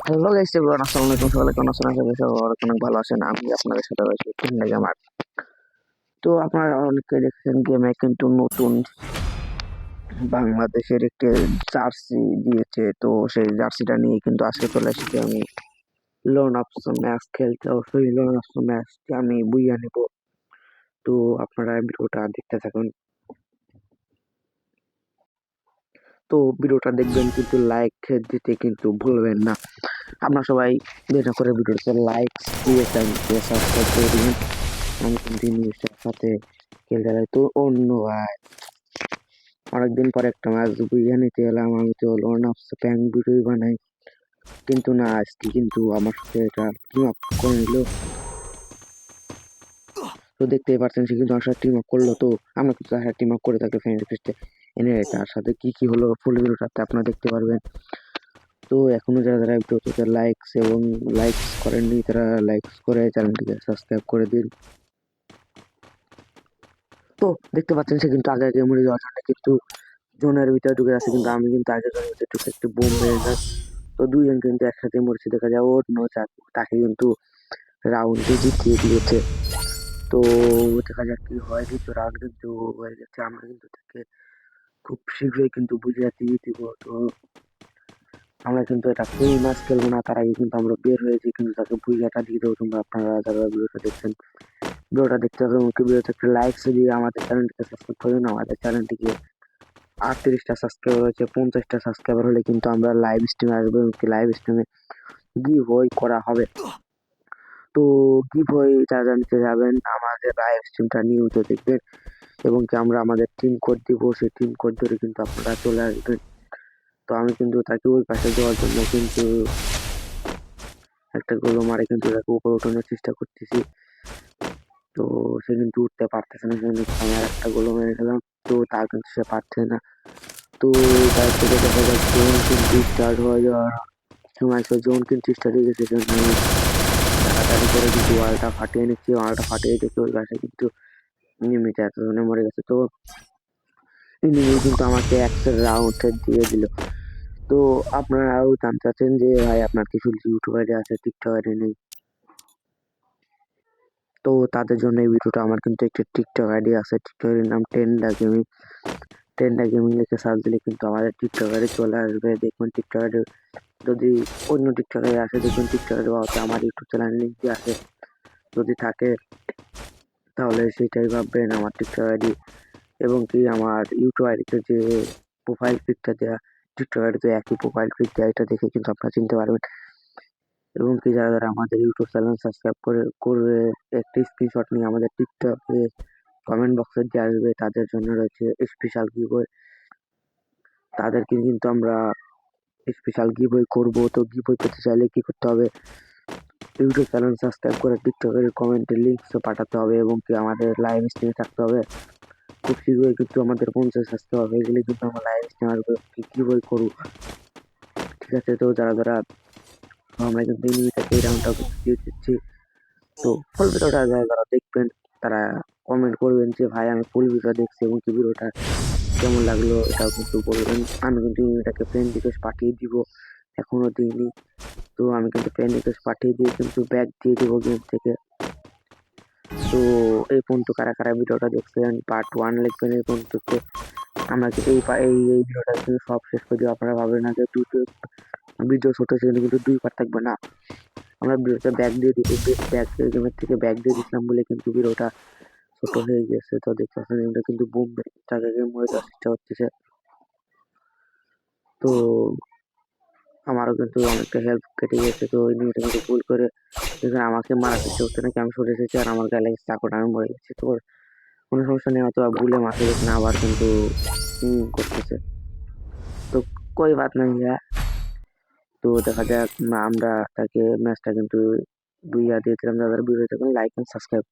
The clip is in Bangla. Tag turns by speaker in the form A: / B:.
A: হ্যালো গাইস এভরিওয়ান, আসসালামু আলাইকুম। সবাই কেমন আছেন? আশা করি সবাই অনেক ভালো আছেন। আমি আপনাদের সাথে রয়েছি ঠান্ডা গেমার। তো আপনারা অনেকে দেখছেন গেমে কিন্তু নতুন বাংলাদেশের একটি জার্সি দিয়েছে। তো সেই জার্সিটা নিয়ে কিন্তু আজকে চলে এসেছি আমি লোন অফ ম্যাচ খেলতে। সেই লোন অফ ম্যাচটি আমি বুইয়া নিব। তো আপনারা ভিডিওটা দেখতে থাকুন। তো ভিডিওটা দেখবেন কিন্তু লাইক দিতে কিন্তু ভুলবেন না। আপনারা সবাই যেটা করে ভিডিওতে লাইক দিয়ে চ্যানেলকে সাবস্ক্রাইব করে দিবেন। আমি কন্টিনিউসের সাথে খেলতে যাই। তো অন্য ভাই অনেকদিন পর একটা ম্যাচ বুঝে নিতে এলাম। আমি তো লোন অফ প্যাং ভিডিও বানাই, কিন্তু না আজকে কিন্তু আমার সাথে এটা টিম আপ করে নিল। তো দেখতেই পাচ্ছেন সে কিন্তু আমার সাথে টিম আপ করলো। তো আমরা কিন্তু তার সাথে টিম আপ করে তাকে ফ্রেন্ড রিকোয়েস্টে এনে তার সাথে কি কি হলো ফুল ভিডিওটাতে আপনারা দেখতে পারবেন। তো এখনো যারা যারা ভিডিওতে লাইকস এবং লাইকস করেননি তারা লাইকস করে চ্যানেলটিকে সাবস্ক্রাইব করে দিন। তো দেখতে পাচ্ছেন সে কিন্তু আগে আগে মরে যাওয়ার জন্য কিন্তু জোনের ভিতরে ঢুকে যাচ্ছে, কিন্তু আমি কিন্তু আগে জোনের ভিতরে ঢুকে একটি বোম মেরে যাই। তো দুইজন কিন্তু একসাথে মরেছে, দেখা যায় ওর তাকে কিন্তু রাউন্ডে জিতিয়ে দিয়েছে। তো দেখা যাক কি হয়, কিন্তু রাউন্ড কিন্তু হয়ে গেছে। আমরা কিন্তু তাকে খুব শীঘ্রই কিন্তু বুঝিয়ে দিয়ে দিব। তো আমরা কিন্তু এটা ফুল ম্যাচ খেলবো না, তার আগে কিন্তু আমরা বের হয়েছি, কিন্তু তাকে বুঝিয়াটা দিয়ে দেবো। তোমরা আপনারা যারা ভিডিওটা দেখছেন, ভিডিওটা দেখতে হবে এবং ভিডিওতে একটা লাইক দিয়ে আমাদের চ্যানেলটিকে সাবস্ক্রাইব করুন। আমাদের চ্যানেলটিকে 38টা সাবস্ক্রাইবার হয়েছে, 50টা সাবস্ক্রাইবার হলে কিন্তু আমরা লাইভ স্ট্রিমে আসবো এবং লাইভ স্ট্রিমে গিভ ওয়ে করা হবে। তো গিভ ওয়ে যারা নিতে যাবেন আমাদের লাইভ স্ট্রিমটা নিয়মিত দেখবেন এবং কি আমরা আমাদের টিম কোড দিব, সেই টিম কোড ধরে কিন্তু আপনারা চলে আসবেন। তো আমি কিন্তু তাকে ওই পাশে যাওয়ার জন্য কিন্তু একটা গোল মারে কিন্তু তাকে উপরে ওঠানোর চেষ্টা করতেছি। তো সে কিন্তু উঠতে পারতেছে না, সেজন্য আমি আর একটা গোল মেরে দিলাম। তো তা কিন্তু সে পারছে না। তো তার থেকে দেখা যায় জোন কিন্তু স্টার্ট হয়ে যাওয়ার সময়, সে জোন কিন্তু স্টার্ট হয়ে গেছে। সেজন্য আমি তাড়াতাড়ি করে কিন্তু ওয়ালটা ফাটিয়ে নিচ্ছি। ওয়ালটা ফাটিয়ে দেখে ওই পাশে কিন্তু এনিমিটা এতজনে মরে গেছে। তো এনিমি কিন্তু আমাকে একটা রাউন্ড দিয়ে দিল। তো আপনারাও জানতে চাচ্ছেন যে ভাই আপনার কিছু ইউটিউব আইডি আছে, টিকটক আইডি নেই? তো তাদের জন্য এই ভিডিওটা। আমার কিন্তু একটা টিকটক আইডি আছে, টিকটক আইডির নাম টেন্ডা গেমিং লিখে সার্চ দিলে কিন্তু আমাদের টিকটক আইডি চলে আসবে। দেখবেন টিকটক আইডি যদি অন্য টিকটক আইডি আসে, দেখবেন টিকটক আইডি বাবাতে আমার ইউটিউব চ্যানেল লিঙ্ক দিয়ে আসে। যদি থাকে তাহলে সেটাই ভাববেন আমার টিকটক আইডি। এবং কি আমার ইউটিউব আইডিতে যে প্রোফাইল পিকটা দেওয়া, টিকটক আইডিতে একই প্রোফাইল পিক দেওয়া, এটা দেখে কিন্তু আপনারা চিনতে পারবেন। এবং কি যারা যারা আমাদের ইউটিউব চ্যানেল সাবস্ক্রাইব করবে একটি স্ক্রিনশট নিয়ে আমাদের টিকটকে কমেন্ট বক্সে দিয়ে আসবে, তাদের জন্য রয়েছে স্পেশাল গিভওয়ে। তাদেরকে কিন্তু আমরা স্পেশাল গিভওয়ে করবো। তো গিভওয়ে পেতে চাইলে কি করতে হবে, ইউটিউব চ্যানেল সাবস্ক্রাইব করে টিকটকের কমেন্টের লিঙ্ক পাঠাতে হবে এবং কি আমাদের লাইভ স্ট্রিমে থাকতে হবে। খুব শীঘ্রই কিন্তু আমাদের 50 সাবস্ক্রাইবার হয়ে গেলে কিন্তু আমরা লাইভ স্ট্রিম আসবো, গিভওয়ে করবো। ঠিক আছে, তো যারা যারা আমরা কিন্তু এনিমিটাকে এই রাউন্ডটা দিয়ে দিচ্ছি। তো ফুল ভিডিওটা যারা যারা দেখবেন তারা কমেন্ট করবেন যে ভাই আমি ফুল ভিডিও দেখছি এবং কি ভিডিওটা কেমন লাগলো এটাও কিন্তু বলবেন। আমি কিন্তু এটাকে ফ্রেন্ড রিকোয়েস্ট পাঠিয়ে দিব, এখনো দিইনি। তো আমি কিন্তু ফ্রেন্ড রিকোয়েস্ট পাঠিয়ে দিয়ে কিন্তু ব্যাক দিয়ে দেবো গেম থেকে। তো এই পর্যন্ত কারা কারা ভিডিওটা দেখছেন পার্ট 1 লিখবেন। এই পর্যন্ত আমরা এই এই ভিডিওটা কিন্তু সব শেষ করে দিব। আপনারা ভাবেন না যে দুটো ভিডিও ছোট, সেখানে কিন্তু 2 পার্ট থাকবে না। আমরা ভিডিওটা ব্যাক দিয়ে দিব, ব্যাক গেমের থেকে ব্যাক দিয়ে দিছিলাম বলে কিন্তু ভিডিওটা ছোট হয়ে গেছে। তো দেখতে পাচ্ছেন এটা কিন্তু বুম তাকে মরে যাওয়ার চেষ্টা করতেছে। তো আমারও কিন্তু অনেকটা হেল্প কেটে গেছে। তো ওই নিয়ে কিন্তু ভুল করে দেখে আমাকে মারার চেষ্টা করতে নাকি আমি সরে এসেছি আর আমার গায়ে লেগেছে চাকুটা, আমি মরে গেছি। তো কোনো সমস্যা নেই, হয়তো ভুলে মারতে গেছে না, আবার কিন্তু করতেছে। তো কই বাত নাই হ্যাঁ। তো দেখা যাক আমরা তাকে ম্যাচটা কিন্তু 2 দিয়েছিলাম। যাদের ভিডিও দেখুন লাইক এন্ড সাবস্ক্রাইব